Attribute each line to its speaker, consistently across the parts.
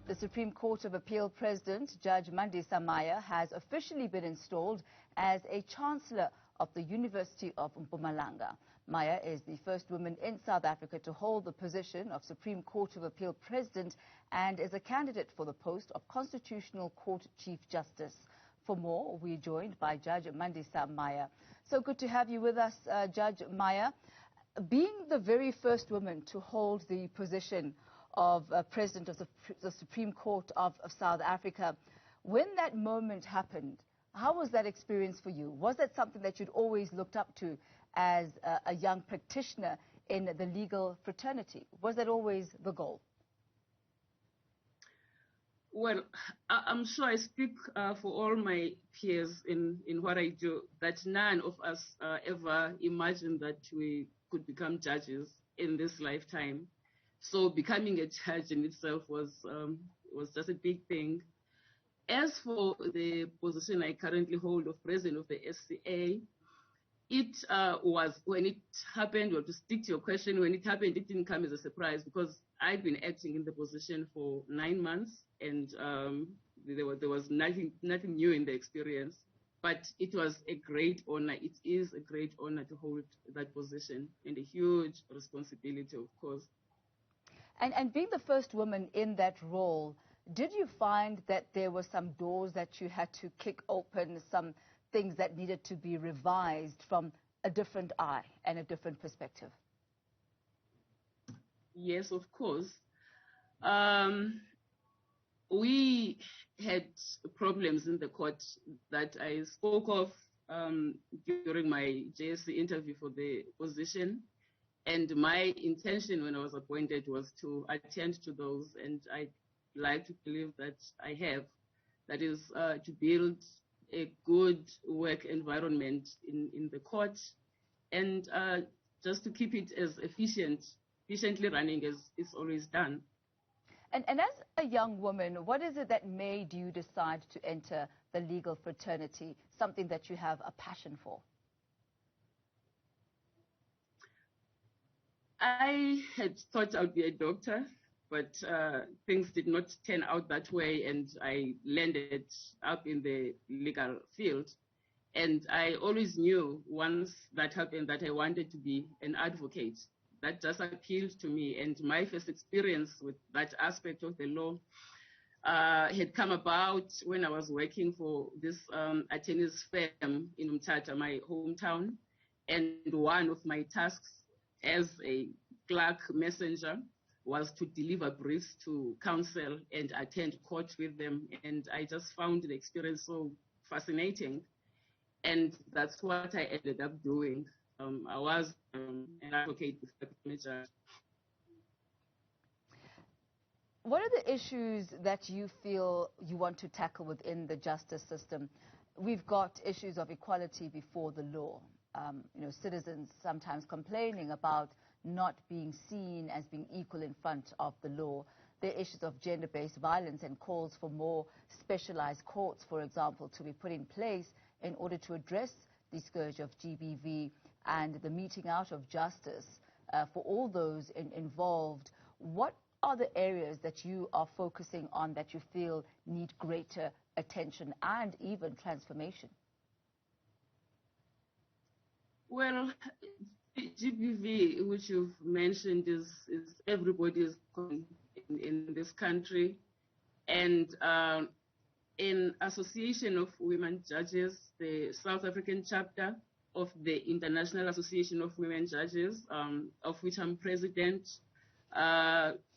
Speaker 1: The Supreme Court of Appeal President, Judge Mandisa Maya, has officially been installed as a chancellor of the University of Mpumalanga. Maya is the first woman in South Africa to hold the position of Supreme Court of Appeal President and is a candidate for the post of Constitutional Court Chief Justice. For more, we're joined by Judge Mandisa Maya. So good to have you with us, Judge Maya. Being the very first woman to hold the position of President of the Supreme Court of South Africa, when that moment happened, how was that experience for you? Was that something that you'd always looked up to as a young practitioner in the legal fraternity? Was that always the goal?
Speaker 2: Well, I'm sure I speak for all my peers in what I do, that none of us ever imagined that we could become judges in this lifetime. So becoming a judge in itself was just a big thing. As for the position I currently hold of president of the SCA, it was, when it happened, or to stick to your question, when it happened, it didn't come as a surprise because I'd been acting in the position for 9 months, and there was nothing new in the experience. But it was a great honor. It is a great honor to hold that position, and a huge responsibility, of course.
Speaker 1: And being the first woman in that role, did you find that there were some doors that you had to kick open, some things that needed to be revised from a different eye and a different perspective?
Speaker 2: Yes, of course. We had problems in the court that I spoke of during my JSC interview for the position. And my intention when I was appointed was to attend to those, and I like to believe that I have. That is to build a good work environment in the court, and just to keep it as efficiently running as it's always done.
Speaker 1: And as a young woman, what is it that made you decide to enter the legal fraternity, something that you have a passion for?
Speaker 2: I had thought I'd be a doctor, but things did not turn out that way, and I landed up in the legal field. And I always knew once that happened that I wanted to be an advocate. That just appealed to me, and my first experience with that aspect of the law had come about when I was working for this attorney's firm in Umtata, my hometown, and one of my tasks as a clerk messenger was to deliver briefs to counsel and attend court with them. And I just found the experience so fascinating. And that's what I ended up doing. I was an advocate with the manager.
Speaker 1: What are the issues that you feel you want to tackle within the justice system? We've got issues of equality before the law. Citizens sometimes complaining about not being seen as being equal in front of the law. There are issues of gender-based violence and calls for more specialized courts, for example, to be put in place in order to address the scourge of GBV and the meting out of justice for all those involved. What are the areas that you are focusing on that you feel need greater attention and even transformation? Well,
Speaker 2: GBV, which you've mentioned, is everybody's in this country. And in Association of Women Judges, the South African chapter of the International Association of Women Judges, of which I'm president,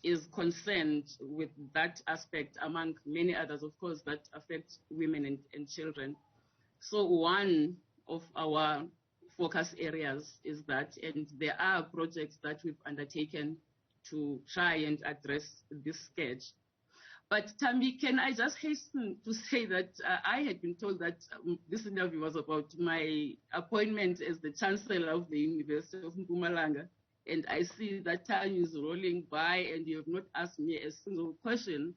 Speaker 2: is concerned with that aspect, among many others, of course, that affect women and children. So one of our focus areas is that, and there are projects that we've undertaken to try and address this scourge. But Tambi, can I just hasten to say that I had been told that this interview was about my appointment as the chancellor of the University of Mpumalanga, and I see that time is rolling by and you have not asked me a single question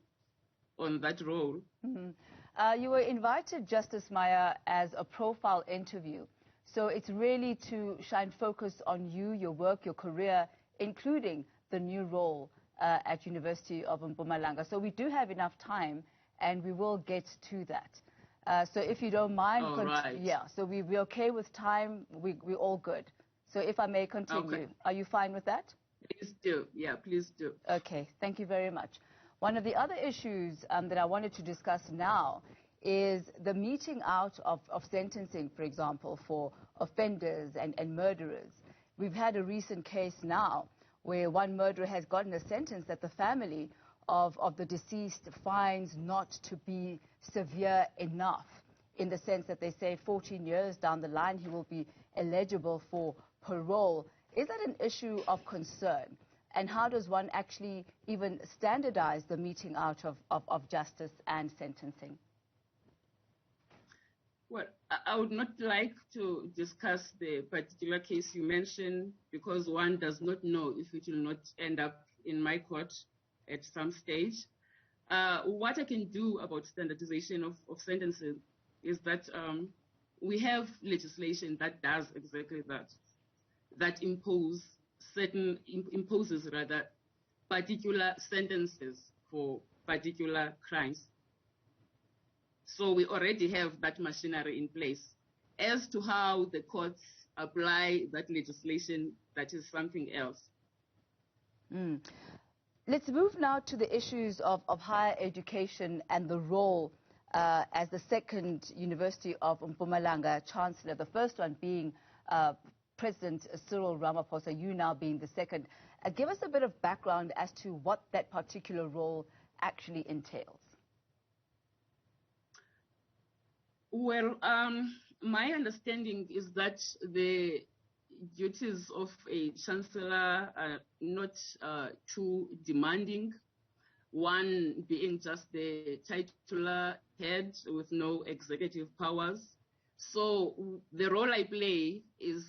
Speaker 2: on that role.
Speaker 1: Mm-hmm. You were invited, Justice Maya, as a profile interview. So it's really to shine focus on you, your work, your career, including the new role at University of Mpumalanga. So we do have enough time, and we will get to that. So if you don't mind,
Speaker 2: right.
Speaker 1: yeah, so we're okay with time, we're all good. So if I may continue,
Speaker 2: Okay.
Speaker 1: Are you fine with that?
Speaker 2: Please do, yeah, please do.
Speaker 1: Okay, thank you very much. One of the other issues that I wanted to discuss now is the meting out of sentencing, for example, for offenders and murderers. We've had a recent case now where one murderer has gotten a sentence that the family of the deceased finds not to be severe enough, in the sense that they say 14 years down the line he will be eligible for parole. Is that an issue of concern? And how does one actually even standardize the meting out of justice and sentencing?
Speaker 2: Well, I would not like to discuss the particular case you mentioned, because one does not know if it will not end up in my court at some stage. What I can do about standardization of sentences is that we have legislation that does exactly that, that imposes particular sentences for particular crimes. So we already have that machinery in place. As to how the courts apply that legislation, that is something else.
Speaker 1: Let's move now to the issues of higher education and the role as the second University of Mpumalanga chancellor, the first one being President Cyril Ramaphosa, you now being the second. Give us a bit of background as to what that particular role actually entails.
Speaker 2: Well, my understanding is that the duties of a chancellor are not too demanding, one being just the titular head with no executive powers. So the role I play is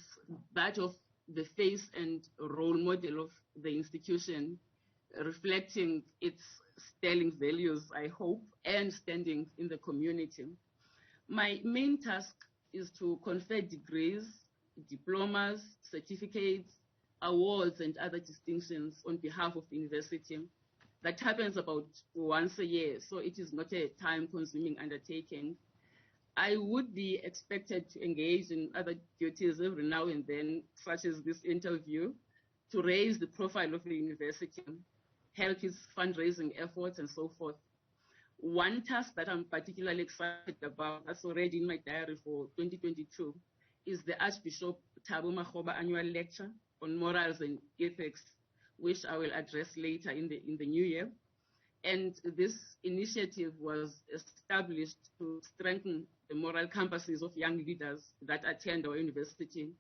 Speaker 2: that of the face and role model of the institution, reflecting its sterling values, I hope, and standing in the community. My main task is to confer degrees, diplomas, certificates, awards, and other distinctions on behalf of the university. That happens about once a year, so it is not a time-consuming undertaking. I would be expected to engage in other duties every now and then, such as this interview, to raise the profile of the university, help its fundraising efforts, and so forth. One task that I'm particularly excited about, that's already in my diary for 2022, is the Archbishop Thabo Makgoba annual lecture on morals and ethics, which I will address later in the new year. And this initiative was established to strengthen the moral compasses of young leaders that attend our university,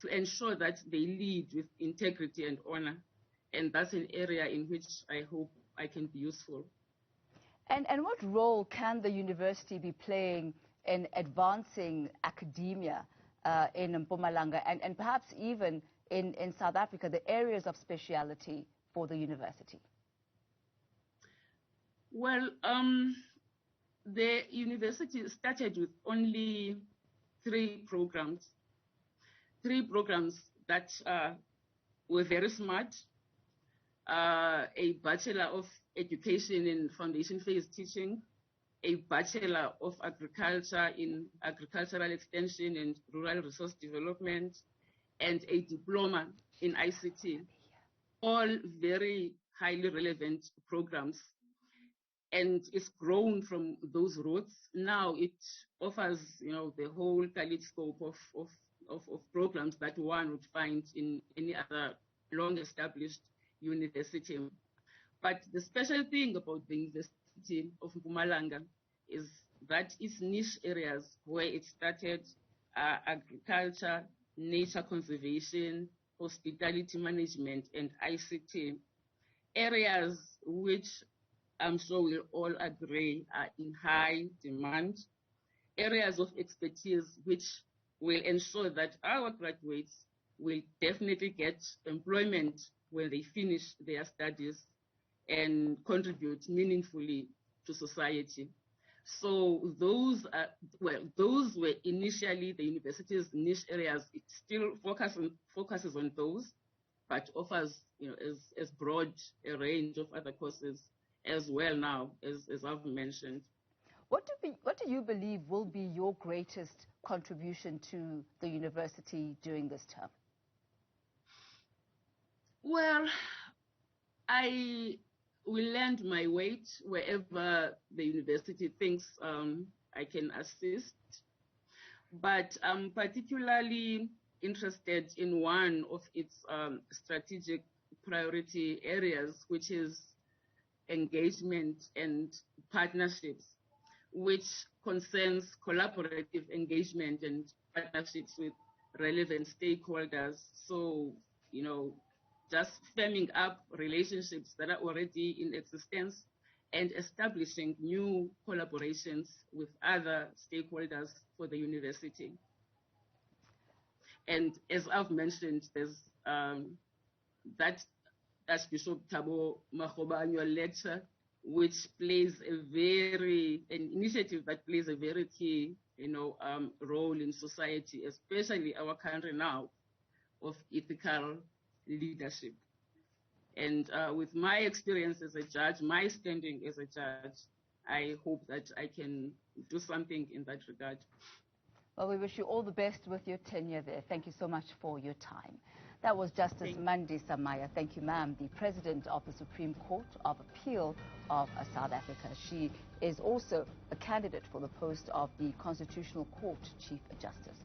Speaker 2: to ensure that they lead with integrity and honor. And that's an area in which I hope I can be useful.
Speaker 1: And what role can the university be playing in advancing academia in Mpumalanga and perhaps even in South Africa, the areas of speciality for the university?
Speaker 2: Well, the university started with only three programs that were very smart. A Bachelor of Education in Foundation Phase Teaching, a Bachelor of Agriculture in Agricultural Extension and Rural Resource Development, and a Diploma in ICT, all very highly relevant programs. And it's grown from those roots. Now it offers, the whole kaleidoscope of programs that one would find in any other long-established university. But the special thing about the University of Mpumalanga is that its niche areas where it started are agriculture, nature conservation, hospitality management, and ICT, areas which I'm sure we'll all agree are in high demand, areas of expertise which will ensure that our graduates will definitely get employment when they finish their studies and contribute meaningfully to society. So those were initially the university's niche areas. It still focuses on those, but offers, as broad a range of other courses as well now, as I've mentioned.
Speaker 1: What do you believe will be your greatest contribution to the university during this term?
Speaker 2: Well, I will lend my weight wherever the university thinks I can assist. But I'm particularly interested in one of its strategic priority areas, which is engagement and partnerships, which concerns collaborative engagement and partnerships with relevant stakeholders. So, just firming up relationships that are already in existence and establishing new collaborations with other stakeholders for the university. And as I've mentioned, there's that Archbishop Thabo Makgoba annual lecture, which plays an initiative that plays a very key, role in society, especially our country now, of ethical leadership. And with my experience as a judge, my standing as a judge, I hope that I can do something in that regard.
Speaker 1: Well, we wish you all the best with your tenure there. Thank you so much for your time. That was Justice Mandisa Maya. Thank you, ma'am, the President of the Supreme Court of Appeal of South Africa. She is also a candidate for the post of the Constitutional Court Chief Justice.